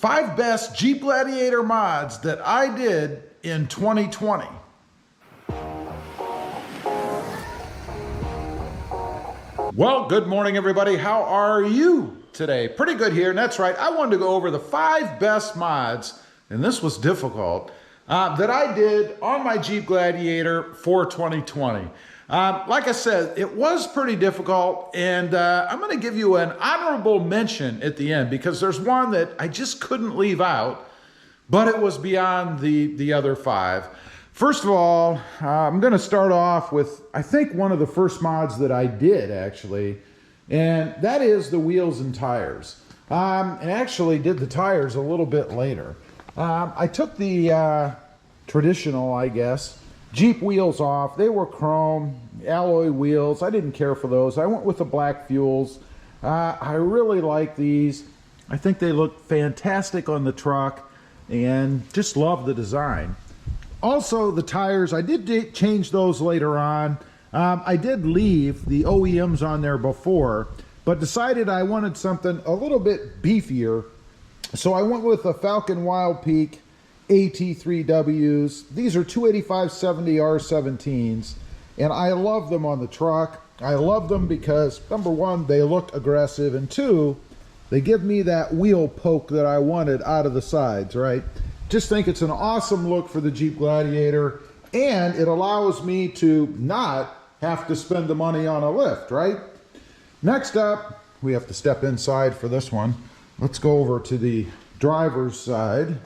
5 best Jeep Gladiator mods that I did in 2020. Well, good morning, everybody. How are you today? Pretty good here, and that's right. I wanted to go over the 5 best mods, and this was difficult, that I did on my Jeep Gladiator for 2020. Like I said, it was pretty difficult, and I'm going to give you an honorable mention at the end because there's one that I just couldn't leave out, but it was beyond the other 5. First of all, I'm going to start off with, I think, one of the first mods that I did, actually, and that is the wheels and tires. And actually did the tires a little bit later. I took the traditional, I guess, Jeep wheels off. They were chrome, alloy wheels. I didn't care for those. I went with the black fuels. I really like these. I think they look fantastic on the truck and just love the design. Also, the tires, I did change those later on. I did leave the OEMs on there before, but decided I wanted something a little bit beefier. So I went with the Falcon Wild Peak AT3Ws. These are 285/70 R17s, and I love them on the truck. I love them because, number one, they look aggressive, and two, they give me that wheel poke that I wanted out of the sides, right? Just think it's an awesome look for the Jeep Gladiator, and it allows me to not have to spend the money on a lift, right? Next up, we have to step inside for this one. Let's go over to the driver's side.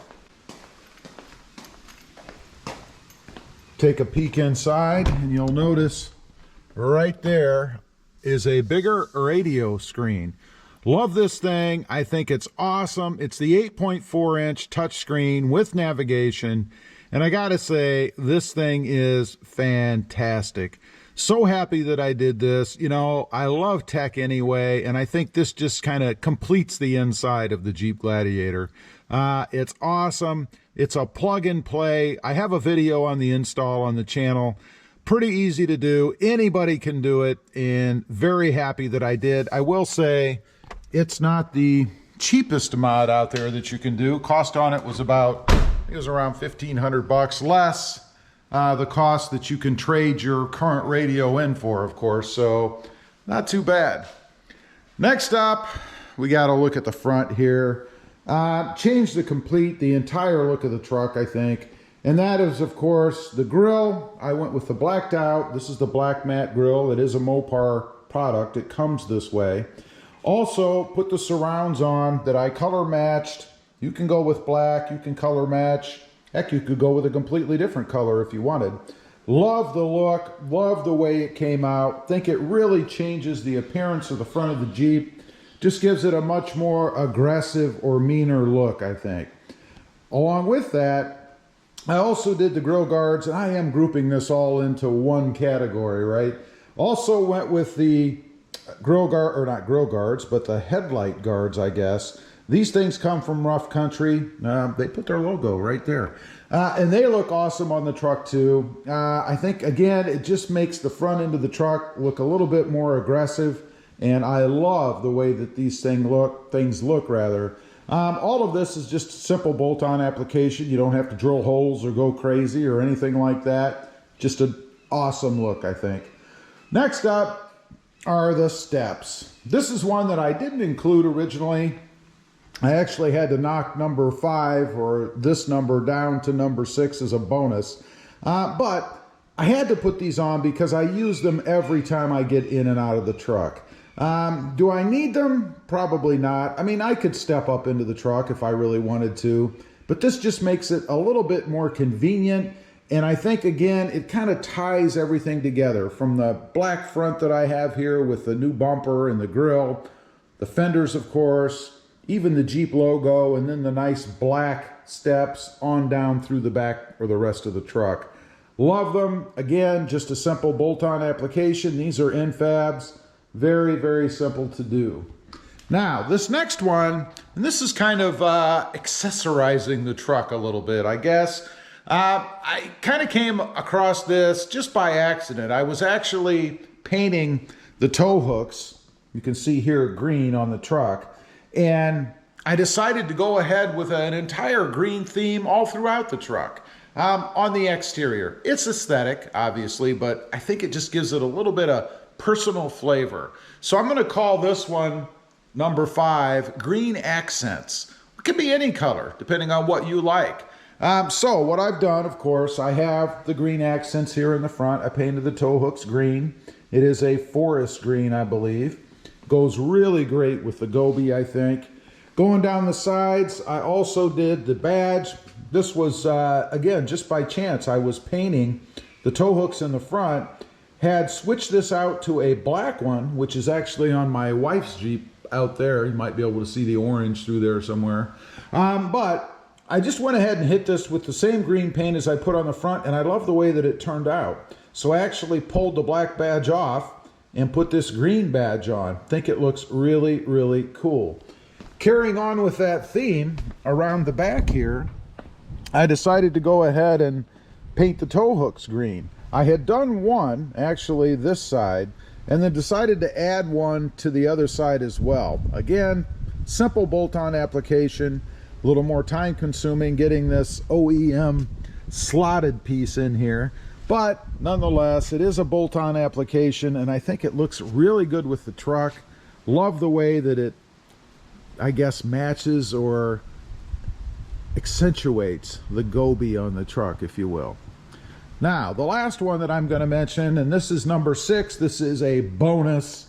Take a peek inside, and you'll notice right there is a bigger radio screen. Love this thing. I think it's awesome. It's the 8.4-inch touchscreen with navigation, and I gotta say, this thing is fantastic. So happy that I did this. You know, I love tech anyway, and I think this just kind of completes the inside of the Jeep Gladiator. It's awesome. It's a plug and play. I have a video on the install on the channel. Pretty easy to do. Anybody can do it, and very happy that I did. I will say it's not the cheapest mod out there that you can do. Cost on it was about, I think it was around $1,500 less the cost that you can trade your current radio in for, of course, so not too bad. Next up, we got to look at the front here. Changed the entire look of the truck, I think, and that is, of course, the grille. I went with the blacked out. This is the black matte grille. It is a Mopar product. It comes this way. Also, put the surrounds on that I color matched. You can go with black, you can color match. Heck, you could go with a completely different color if you wanted. Love the look, love the way it came out. Think it really changes the appearance of the front of the Jeep. Just gives it a much more aggressive or meaner look, I think. Along with that, I also did the grille guards, and I am grouping this all into one category, right? Also went with the grill guard, or not grill guards, but the headlight guards, I guess. These things come from Rough Country. They put their logo right there. And they look awesome on the truck too. I think, again, it just makes the front end of the truck look a little bit more aggressive. And I love the way that these things look. All of this is just a simple bolt-on application. You don't have to drill holes or go crazy or anything like that. Just an awesome look, I think. Next up are the steps. This is one that I didn't include originally. I actually had to knock number 5 or this number down to number 6 as a bonus. But I had to put these on because I use them every time I get in and out of the truck. Do I need them? Probably not. I mean, I could step up into the truck if I really wanted to, but this just makes it a little bit more convenient. And I think, again, it kind of ties everything together, from the black front that I have here with the new bumper and the grille, the fenders, of course, even the Jeep logo, and then the nice black steps on down through the back or the rest of the truck. Love them. Again, just a simple bolt-on application. These are infabs. Very, very simple to do. Now, this next one, and this is kind of accessorizing the truck a little bit, I guess. I kind of came across this just by accident. I was actually painting the tow hooks. You can see here green on the truck. And I decided to go ahead with an entire green theme all throughout the truck. On the exterior, it's aesthetic, obviously, but I think it just gives it a little bit of personal flavor. So I'm going to call this one number 5, Green Accents. It could be any color, depending on what you like. So what I've done, of course, I have the green accents here in the front. I painted the tow hooks green. It is a forest green, I believe. Goes really great with the Gobi, I think. Going down the sides, I also did the badge. This was, again, just by chance. I was painting the tow hooks in the front, had switched this out to a black one, which is actually on my wife's Jeep out there. You might be able to see the orange through there somewhere. But I just went ahead and hit this with the same green paint as I put on the front, and I love the way that it turned out. So I actually pulled the black badge off and put this green badge on. I think it looks really, really cool. Carrying on with that theme, around the back here, I decided to go ahead and paint the tow hooks green. I had done one, actually this side, and then decided to add one to the other side as well. Again, simple bolt-on application, a little more time consuming getting this OEM slotted piece in here, but nonetheless, it is a bolt-on application, and I think it looks really good with the truck. Love the way that it, I guess, matches or accentuates the Gobi on the truck, if you will. Now, the last one that I'm going to mention, and this is number 6, this is a bonus,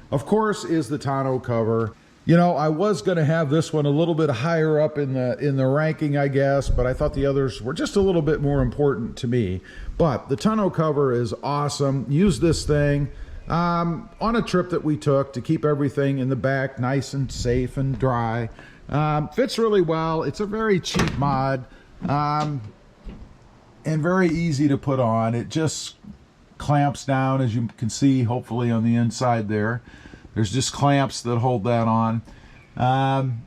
of course, is the tonneau cover. You know, I was going to have this one a little bit higher up in the ranking, I guess, but I thought the others were just a little bit more important to me. But the tonneau cover is awesome. Used this thing on a trip that we took to keep everything in the back nice and safe and dry. Fits really well. It's a very cheap mod and very easy to put on. It just clamps down, as you can see, hopefully on the inside there. There's just clamps that hold that on. And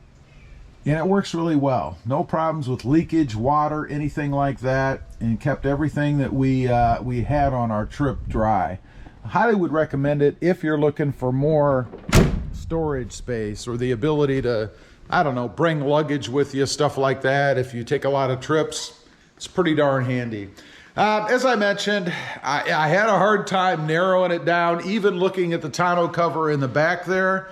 it works really well. No problems with leakage, water, anything like that, and kept everything that we had on our trip dry. I highly would recommend it if you're looking for more storage space or the ability to, I don't know, bring luggage with you, stuff like that. If you take a lot of trips, it's pretty darn handy. As I mentioned, I had a hard time narrowing it down, even looking at the tonneau cover in the back there.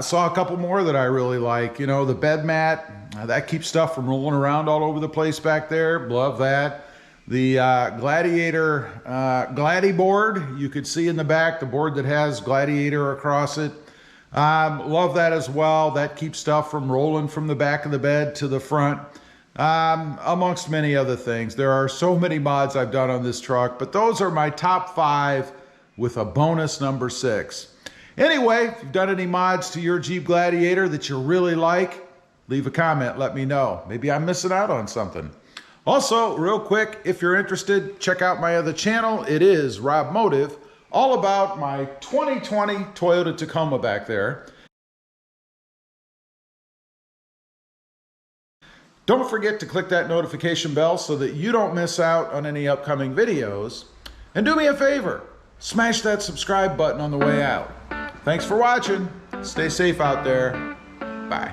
Saw a couple more that I really like. You know, the bed mat, that keeps stuff from rolling around all over the place back there. Love that. The Gladiator Gladi board, you could see in the back, the board that has Gladiator across it. Love that as well. That keeps stuff from rolling from the back of the bed to the front. Amongst many other things. There are so many mods I've done on this truck, but those are my top 5 with a bonus number 6. Anyway, if you've done any mods to your Jeep Gladiator that you really like, leave a comment, let me know. Maybe I'm missing out on something. Also, real quick, if you're interested, check out my other channel. It is Rob Motive, all about my 2020 Toyota Tacoma back there. Don't forget to click that notification bell so that you don't miss out on any upcoming videos. And do me a favor, smash that subscribe button on the way out. Thanks for watching. Stay safe out there. Bye.